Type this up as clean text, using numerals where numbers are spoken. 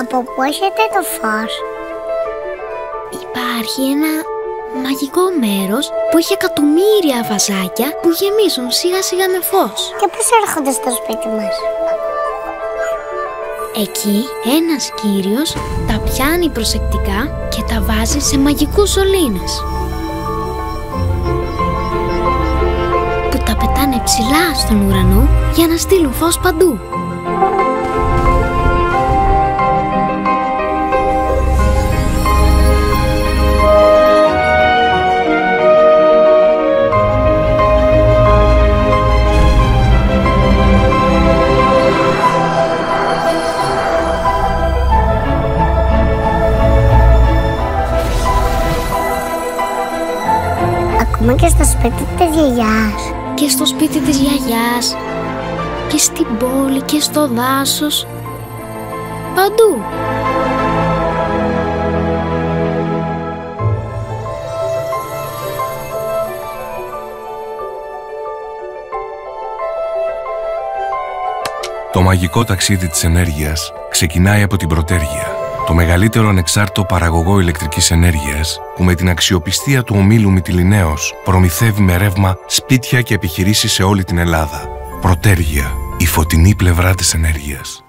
Από πού έχετε το φως? Υπάρχει ένα μαγικό μέρος που έχει εκατομμύρια βαζάκια που γεμίζουν σιγά σιγά με φως. Και πώς έρχονται στο σπίτι μας? Εκεί ένας κύριος τα πιάνει προσεκτικά και τα βάζει σε μαγικούς σωλήνες που τα πετάνε ψηλά στον ουρανό για να στείλουν φως παντού. Ακόμα και στο σπίτι της γιαγιάς? Και στο σπίτι της γιαγιάς και στην πόλη και στο δάσος, παντού. Το μαγικό ταξίδι της ενέργειας ξεκινάει από την Πρωτέργεια, το μεγαλύτερο ανεξάρτητο παραγωγό ηλεκτρικής ενέργειας που με την αξιοπιστία του ομίλου Μυτιληναίος προμηθεύει με ρεύμα σπίτια και επιχειρήσεις σε όλη την Ελλάδα. Πρωτέργεια, η φωτεινή πλευρά της ενέργειας.